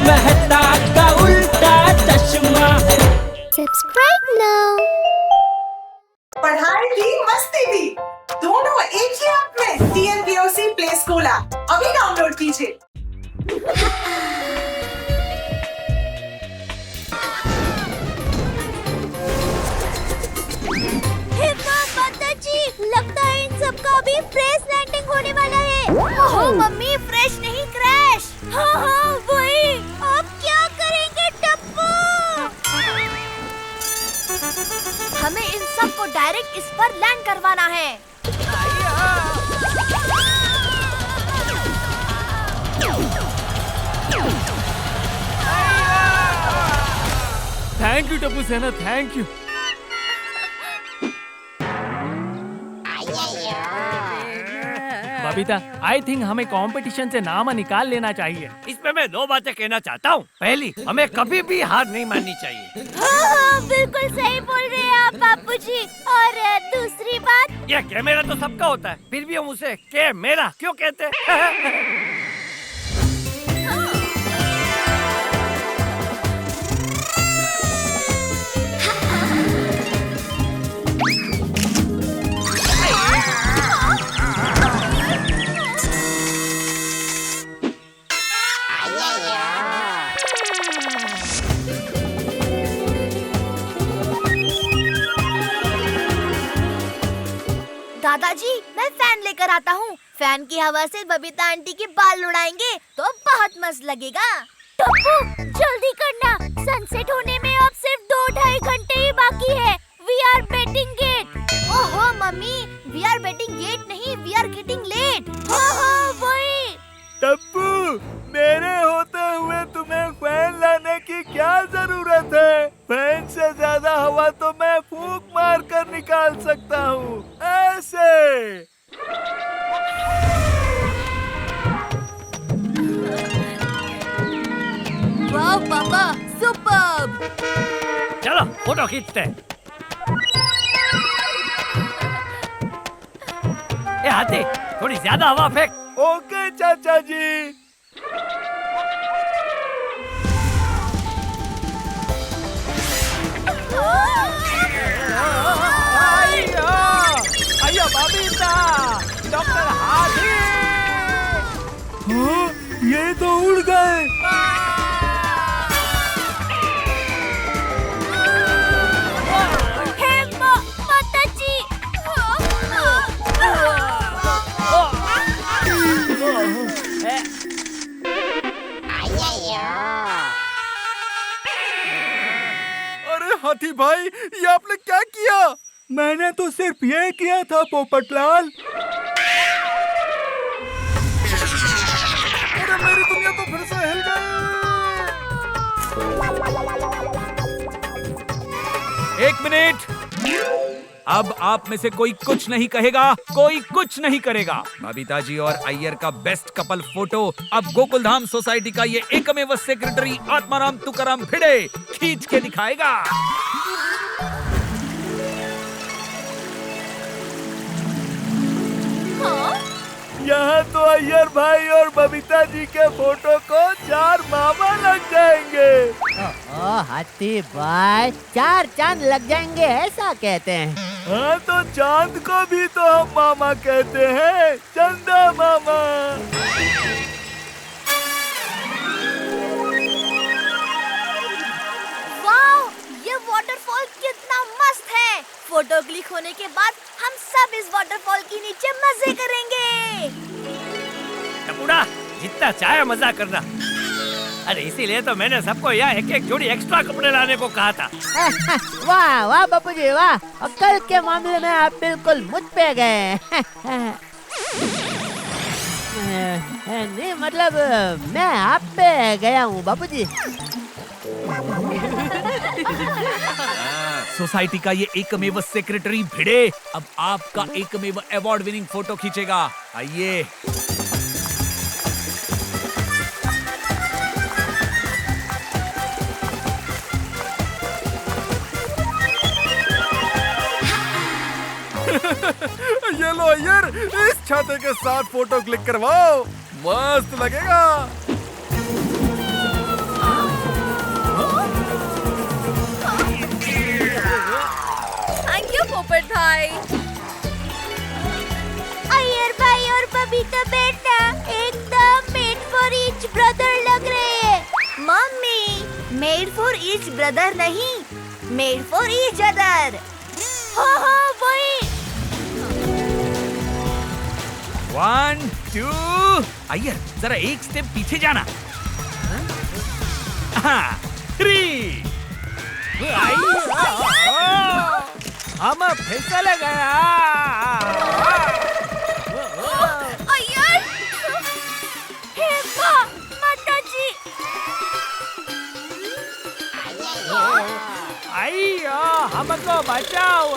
मेहता का उल्टा चश्मा। Subscribe now. पढ़ाई भी मस्ती भी दोनों एक ही ऐप में। TNPOC प्ले स्कूल ऐप अभी डाउनलोड कीजिए। लगता है इन सबका अभी फ्रेश लैंडिंग होने वाला है। ओह मम्मी, फ्रेश नहीं क्रैश। हाँ हाँ वही। अब क्या करेंगे टप्पू? हमें इन सबको डायरेक्ट इस पर लैंड करवाना है। थैंक यू टप्पू सेना, thank you. Babita, I think हमें कंपटीशन से नाम निकाल लेना चाहिए। इसमें मैं 2 बातें कहना चाहता हूँ। पहली, हमें कभी भी हार नहीं माननी चाहिए। हाँ, बिल्कुल सही बोल रहे हैं आप बापूजी। और दूसरी बात, ये कैमरा तो सबका होता है, फिर भी हम उसे कैमरा क्यों कहते हैं? दादाजी मैं फैन लेकर आता हूँ। फैन की हवा से बबीता आंटी के बाल उड़ाएंगे तो बहुत मस्त लगेगा। टप्पू जल्दी करना, सनसेट होने में अब सिर्फ 2-2.5 घंटे ही बाकी है। We are betting gate. ओहो मम्मी, वी आर बेटिंग गेट नहीं, वी आर गेटिंग लेट। हाँ वही। टप्पू, मेरे होते हुए तुम्हें फैन लाने की क्या जरूरत है? फैन से ज्यादा हवा तो मैं फूंक मार कर निकाल सकता हूँ, ऐसे। वाह पापा, सुपर्ब। चलो फोटो खींचते हैं। ए हाथी, थोड़ी ज्यादा हवा फेंक। ओके चाचा जी। आइयो बबीता, डॉक्टर हाथी। हाँ, ये तो उड़ गए। अरे हाथी भाई, ये आपने क्या किया? मैंने तो सिर्फ ये किया था पोपटलाल। अरे मेरी दुनिया तो फिर से हिल गई। 1 मिनट। अब आप में से कोई कुछ नहीं कहेगा, कोई कुछ नहीं करेगा। बबीता जी और अय्यर का बेस्ट कपल फोटो अब गोकुलधाम सोसाइटी का ये एकमेव सेक्रेटरी आत्माराम तुकाराम भिड़े खींच के दिखाएगा। यहाँ तो अय्यर भाई और बबीता जी के फोटो को 4 मामा लग जाएंगे। ओ हाथी भाई, 4 चांद लग जाएंगे ऐसा कहते हैं। हाँ तो चांद को भी तो हम मामा कहते हैं, चंदा मामा। वाओ, ये वाटरफॉल कितना मस्त है। फोटो क्लिक होने के बाद हम सब इस वाटरफॉल के नीचे मजे करेंगे। टपुड़ा, जितना चाहे मजा करना। अरे इसीलिए तो मैंने सबको यहाँ एक जोड़ी एक्स्ट्रा कपड़े लाने को कहा था। वाह वाह बापूजी वाह, अक्ल के मामले में आप बिल्कुल मुझ पे गए। नहीं मतलब मैं आप पे गया हूँ बापूजी। सोसाइटी का ये एकमेव सेक्रेटरी भिड़े अब आपका एकमेव अवार्ड विनिंग फोटो खींचेगा। आइए। ये लो अय्यर, इस छाते के साथ फोटो क्लिक करवाओ, मस्त लगेगा। तो बेटा एकदम मेड फॉर ईच ब्रदर लग रहे हैं। Mummy, made for each brother नहीं, मेड फॉर ईच अदर। हाँ वही। 1 2 अय्यर जरा एक स्टेप पीछे जाना। 3 हम फिसल गया। अय्यर, हे माँ, माता जी। आइयो हमको बचाओ।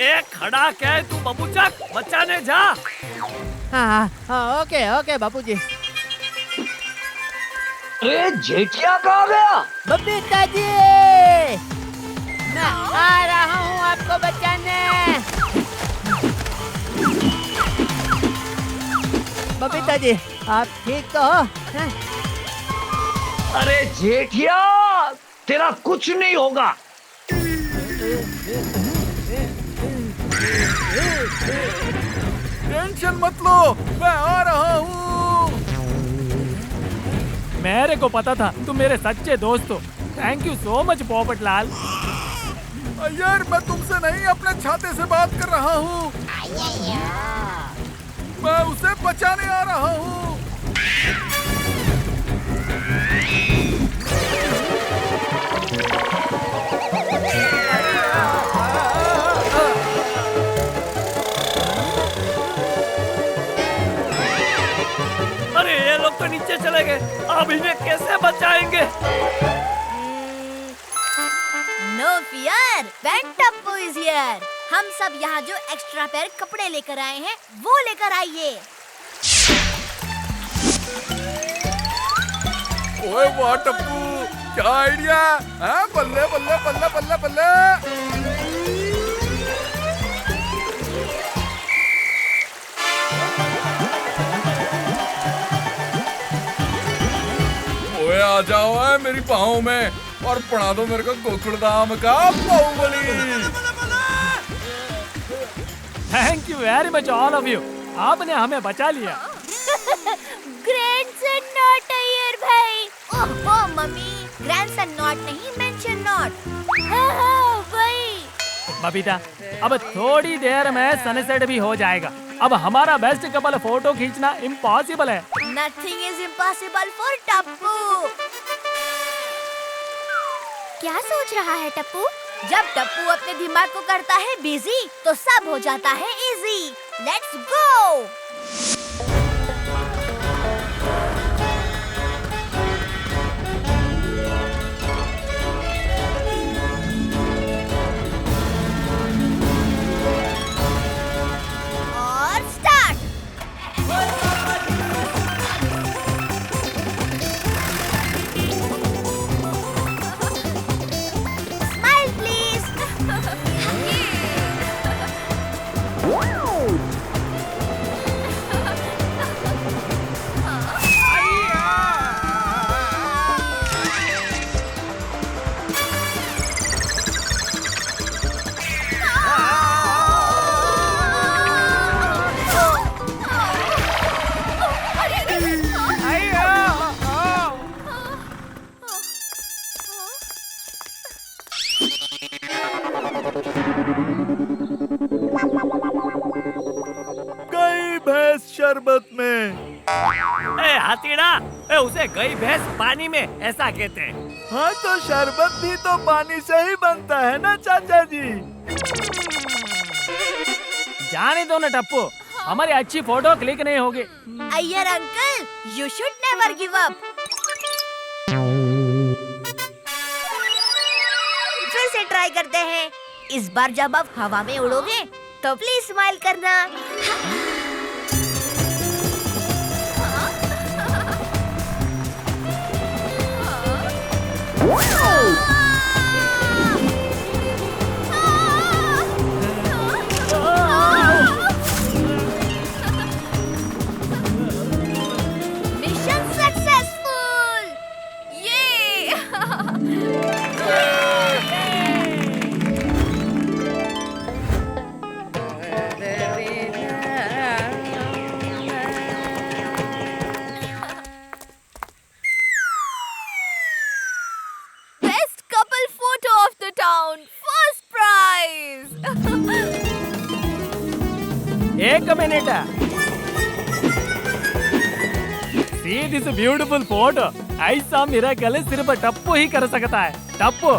एक खड़ा क्या है तू बबूचक, बचाने जा। हाँ ओके ओके बापूजी। अरे जेठिया कहाँ गया? बबीता जी, मैं आ रहा हूँ आपको बचाने। बबीता जी, आप ठीक तो हो? हैं? अरे जेठिया, तेरा कुछ नहीं होगा। टेंशन मत लो, मैं आ रहा हूँ। मेरे को पता था तुम मेरे सच्चे दोस्त हो। Thank you so much Popat Lal. Iyer, मैं तुमसे नहीं अपने छाते से बात कर रहा हूँ। मैं उसे बचाने आ रहा हूँ। अरे ये लोग तो नीचे चले गए, अब इन्हें कैसे बचाएंगे? No fear, when Tappu is here. हम सब यहाँ जो एक्स्ट्रा पेयर कपड़े लेकर आए हैं वो लेकर आइए। ओए वाह टप्पू, क्या आइडिया है? बल्ले बल्ले बल्ले बल्ले बल्ले। ओए आ जाओ है मेरी पाँव में और पढ़ा दो मेरे को गोकुलधाम का Baahubali. Thank you very much all of you, आपने हमें बचा लिया। ग्रैंडसन नॉट अय्यर भाई। ओह मम्मी, ग्रैंडसन नॉट नहीं, मेंशन नॉट। हाँ वही। बबीता, अब थोड़ी देर में सनसेट भी हो जाएगा। अब हमारा बेस्ट कपल फोटो खींचना इम्पॉसिबल है। Nothing is impossible for Tappu. क्या सोच रहा है टप्पू? जब टप्पू अपने दिमाग को करता है बिजी तो सब हो जाता है इजी। Let's go. और स्टार्ट। Smile please. गई भैंस शरबत में। ए हाथीड़ा, ए उसे गई भैंस पानी में ऐसा कहते हैं। हाँ तो शरबत भी तो पानी से ही बनता है ना चाचा जी। जाने दो ना टप्पू, हमारी अच्छी फोटो क्लिक नहीं होगी। Iyer uncle, you should never give up. फिर से ट्राई करते हैं। इस बार जब आप हवा में उड़ोगे तो प्लीज स्माइल करना। Mission successful. ये See this beautiful photo. ऐसा मेरा गले सिर्फ टप्पू ही कर सकता है। टप्पू,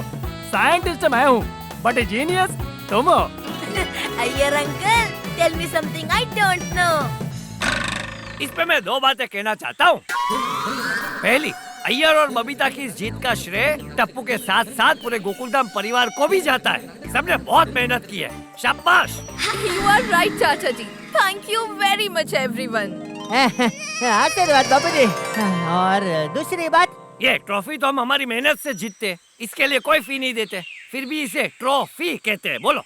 साइंटिस्ट मैं हूँ, बट जीनियस तुम हो। Iyer uncle, tell me something I don't know. इस पे मैं दो बातें कहना चाहता हूँ। पहली, अय्यर और बबीता की इस जीत का श्रेय टप्पू के साथ साथ पूरे गोकुलधाम परिवार को भी जाता है। सबने बहुत मेहनत की है, शाबाश। You are right, चाचा जी। Thank you very much, everyone. आशीर्वाद बाबूजी। और दूसरी बात, ये ट्रॉफी तो हम हमारी मेहनत से जीतते, इसके लिए कोई फी नहीं देते, फिर भी इसे ट्रॉफी कहते हैं। बोलो।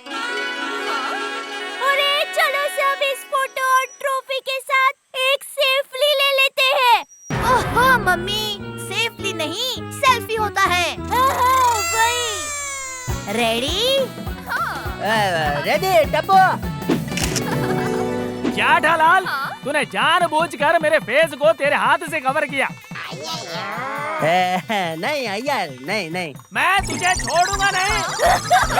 अरे चलो सब इस फोटो और ट्रॉफी के साथ एक सेल्फी ले लेते हैं। ओहो मम्मी, सेल्फी नहीं सेल्फी होता है। वही। रेडी? रेडी टप्पू? जेठालाल, तूने जानबूझकर मेरे फेस को तेरे हाथ से कवर किया। नहीं अय्यर, नहीं नहीं। मैं तुझे छोड़ूंगा नहीं।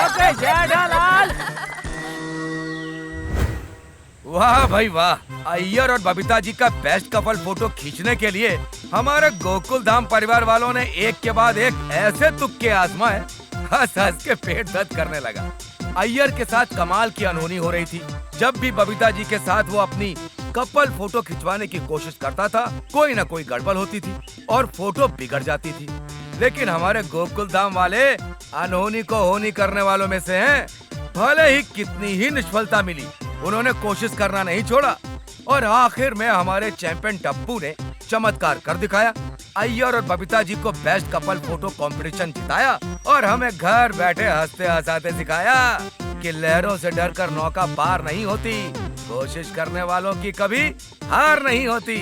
ओके जेठालाल। वाह भाई वाह, अय्यर और बबीता जी का बेस्ट कपल फोटो खींचने के लिए हमारे गोकुलधाम परिवार वालों ने एक के बाद एक ऐसे तुक्के आजमाए, हंस हंस के पेट दर्द करने लगा। अय्यर के साथ कमाल की अनहोनी हो रही थी। जब भी बबीता जी के साथ वो अपनी कपल फोटो खिंचवाने की कोशिश करता था, कोई ना कोई गड़बड़ होती थी और फोटो बिगड़ जाती थी। लेकिन हमारे गोकुलधाम वाले अनहोनी को होनी करने वालों में से हैं। भले ही कितनी ही निष्फलता मिली, उन्होंने कोशिश करना नहीं छोड़ा और आखिर में हमारे चैंपियन टप्पू ने चमत्कार कर दिखाया। अय्यर और बबीता जी को बेस्ट कपल फोटो कंपटीशन जिताया और हमें घर बैठे हंसते हंसाते सिखाया कि लहरों से डरकर नौका पार नहीं होती, कोशिश करने वालों की कभी हार नहीं होती।